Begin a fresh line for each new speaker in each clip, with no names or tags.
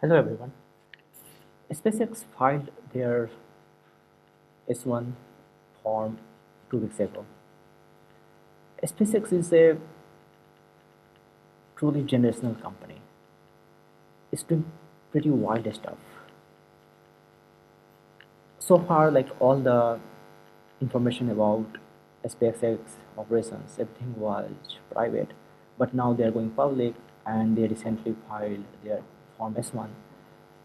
Hello everyone. SpaceX filed their S1 form 2 weeks ago. SpaceX is a truly generational company. It's doing pretty wild stuff. So far, like all the information about SpaceX operations, everything was private, but now they are going public and they recently filed their Form S1.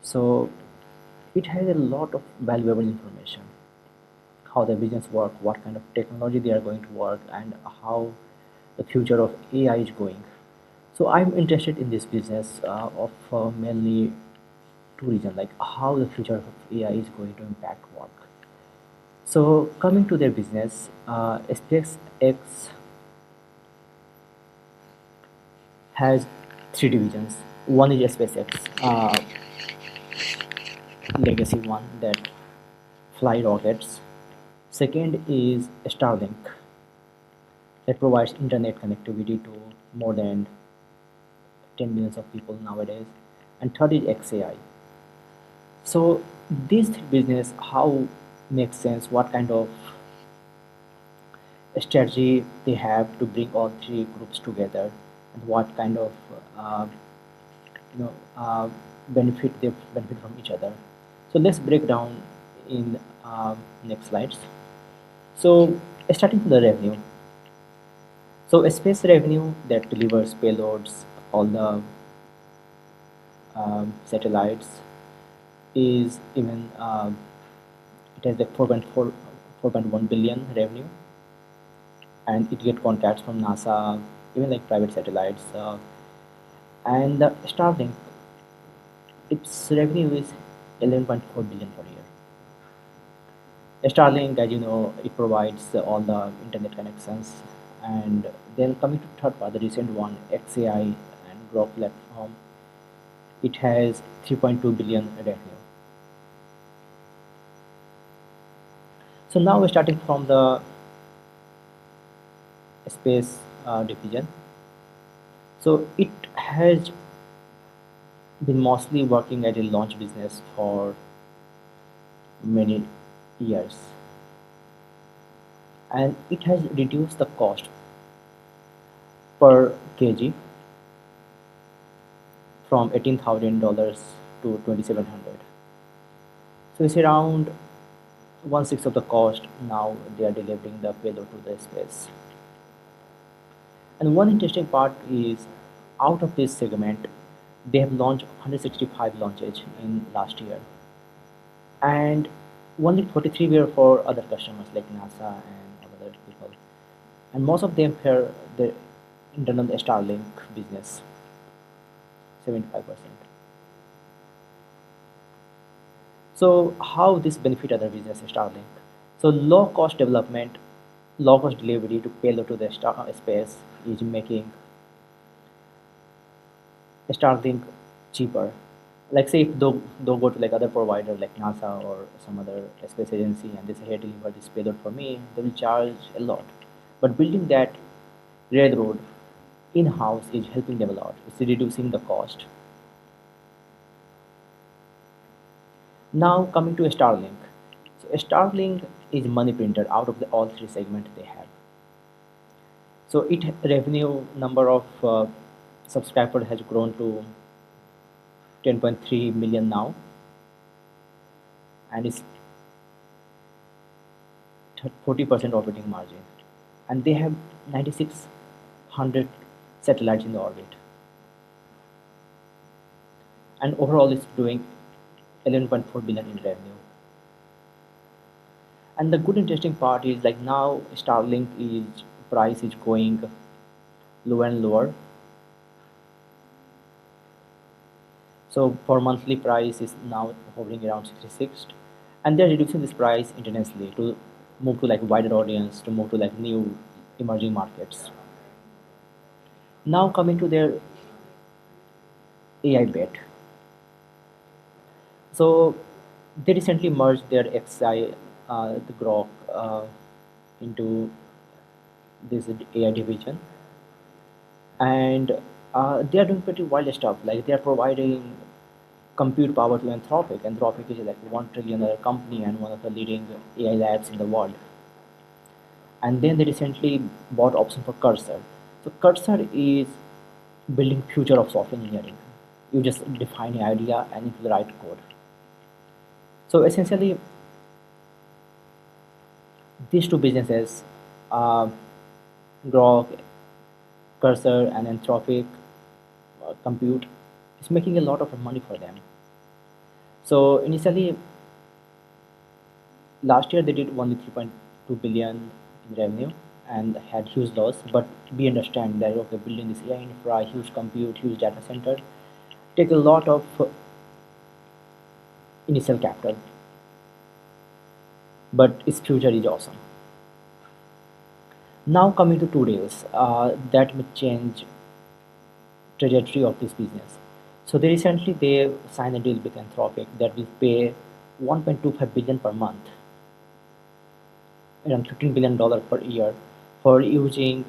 So it has a lot of valuable information, how the business work, what kind of technology they are going to work, and how the future of AI is going. So I'm interested in this business of mainly two reasons, like how the future of AI is going to impact work. So coming to their business, SpaceX has three divisions. One is SpaceX legacy one that fly rockets. Second is Starlink that provides internet connectivity to more than 10 millions of people nowadays. And third is xAI. So this business, how makes sense, what kind of strategy they have to bring all three groups together, and what kind of uh, you know benefit they benefit from each other. So let's break down in next slides. So starting from the revenue. So a space revenue that delivers payloads, all the satellites is even it has like 4.1 billion revenue, and it get contracts from NASA, even like private satellites, and the Starlink, its revenue is 11.4 billion per year. Starlink, as you know, it provides all the internet connections, and then coming to third part, the recent one, xAI and Grok platform, it has 3.2 billion revenue. So now we're starting from the space division. So it has been mostly working at a launch business for many years, and it has reduced the cost per kg from $18,000 to 2,700. So it's around one sixth of the cost. Now they are delivering the payload to the space. And one interesting part is, out of this segment, they have launched 165 launches in last year, and only 43 were for other customers like NASA and other people, and most of them were the internal Starlink business, 75%. So how this benefit other business Starlink? So low cost development, low cost delivery to payload to the space is making Starlink cheaper. Like say if they'll go to like other provider like NASA or some other space agency and they say, hey, deliver this payload for me, they will charge a lot. But building that railroad in-house is helping them a lot. It's reducing the cost. Now coming to Starlink. So Starlink is money printer out of the all three segments they have. So it revenue number of subscribers has grown to 10.3 million now, and it's 40% operating margin, and they have 9,600 satellites in the orbit, and overall it's doing 11.4 billion in revenue. And the good interesting part is like now Starlink is price is going lower and lower. So for monthly price is now hovering around 66, and they're reducing this price internationally to move to like wider audience, to move to like new emerging markets. Now coming to their AI bet. So they recently merged their xAI, the Grok, into this AI division, and they are doing pretty wild stuff. Like they are providing compute power to Anthropic. Anthropic is like $1 trillion company and one of the leading AI labs in the world. And then they recently bought option for Cursor. So Cursor is building future of software engineering. You just define an idea and you write code. So essentially, these two businesses, uh, Grok, Cursor, and Anthropic Compute, is making a lot of money for them. So initially, last year they did only 3.2 billion in revenue and had huge loss. But we understand that okay, building this AI infra, huge compute, huge data center, take a lot of initial capital, but its future is awesome. Now coming to two deals that may change trajectory of this business. So they recently they signed a deal with Anthropic that will pay 1.25 billion per month, around $15 billion per year, for using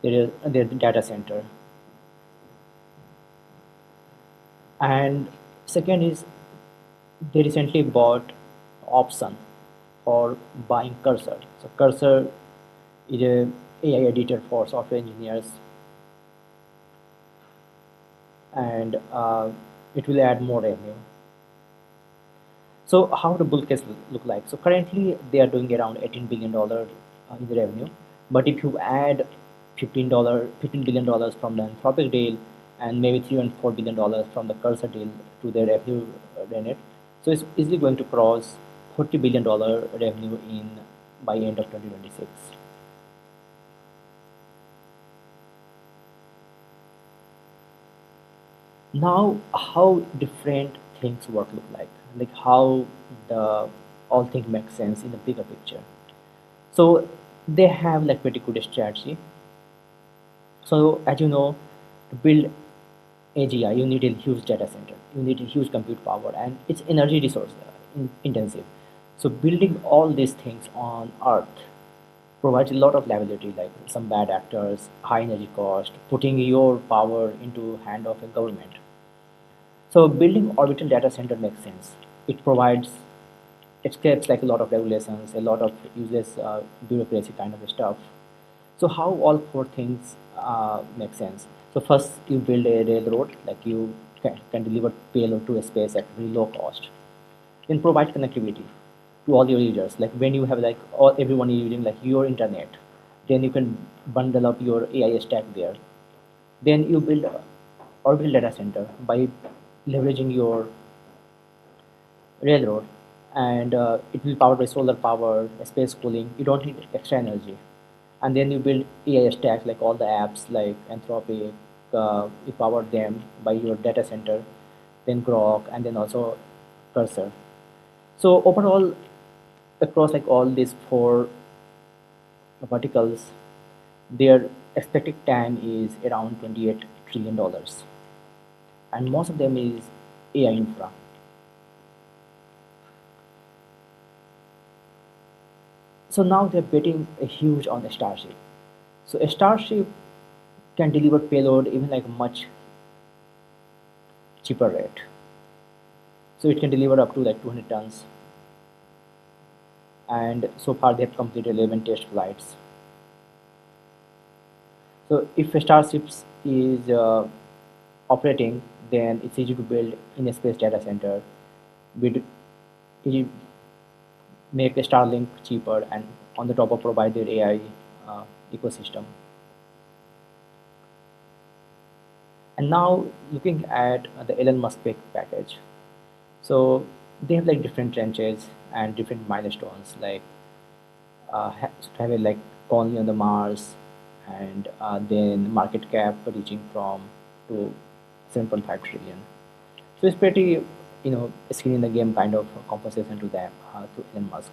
their data center. And second is they recently bought option for buying Cursor. So Cursor is a AI editor for software engineers, and it will add more revenue. So how the bull case look like? So currently they are doing around $18 billion in the revenue, but if you add $15 billion from the Anthropic deal and maybe $3 and $4 billion from the Cursor deal to their revenue run it, so it's easily going to cross $40 billion revenue in by end of 2026. Now how different things work look like how the all things make sense in the bigger picture. So they have like pretty good strategy. So as you know, to build AGI you need a huge data center, you need a huge compute power, and it's energy resource intensive. So building all these things on earth provides a lot of liability, like some bad actors, high energy cost, putting your power into hand of a government. So building orbital data center makes sense. It provides escapes like a lot of regulations, a lot of useless bureaucracy kind of stuff. So how all four things make sense? So first you build a railroad, like you can deliver payload to a space at very low cost. Then provide connectivity to all your users. Like when you have like all everyone is using like your internet, then you can bundle up your AI stack there. Then you build a orbital data center by leveraging your railroad, and it will power by solar power, space cooling. You don't need extra energy. And then you build AI stacks like all the apps like Anthropic. You power them by your data center, then Grok, and then also Cursor. So overall, across like all these four verticals, their expected time is around $28 trillion, and most of them is AI infra. So now they're betting a huge on the Starship. So a Starship can deliver payload even like much cheaper rate. So it can deliver up to like 200 tons. And so far they have completed 11 test flights. So if a Starship is operating, then it's easy to build in a space data center. We'd easy make a Starlink cheaper and on the top of provide their AI ecosystem. And now looking at the Elon Musk package. So they have like different tranches and different milestones, like have a like colony on the Mars, and then market cap reaching from to 7.5 trillion. So it's pretty, skin in the game kind of compensation to them, to Elon Musk.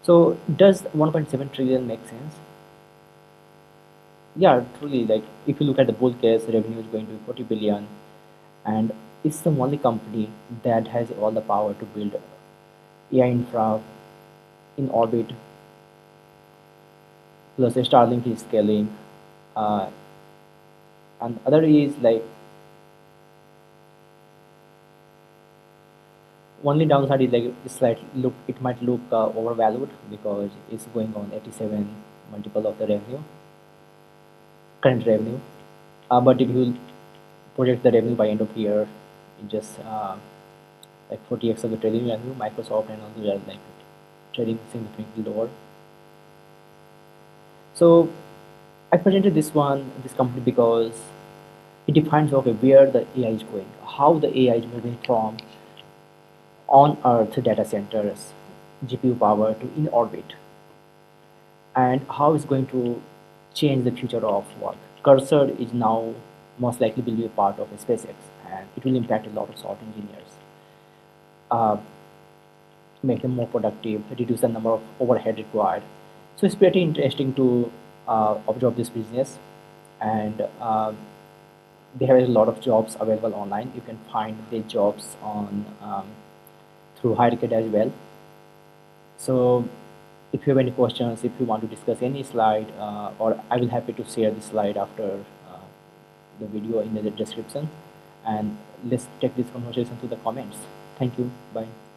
So does 1.7 trillion make sense? Yeah, truly. Like if you look at the bull case, revenue is going to be 40 billion, and it's the only company that has all the power to build AI infra in orbit. Plus, Starlink is scaling. Uh, And other is like only downside is like it might look overvalued because it's going on 87 multiple of the revenue, current revenue. But if you project the revenue by end of year, it just like 40x of the trading revenue. Microsoft and others are like trading significantly lower. So I presented this company because it defines okay where the AI is going, how the AI is moving from on Earth data centers, GPU power to in orbit, and how it's going to change the future of work. Cursor is now most likely will be a part of SpaceX, and it will impact a lot of software engineers, uh, make them more productive, reduce the number of overhead required. So it's pretty interesting to observe this business, and there are a lot of jobs available online. You can find the jobs on through Hirecare as well. So if you have any questions, if you want to discuss any slide, or I will happy to share the slide after the video in the description, and let's take this conversation to the comments. Thank you. Bye.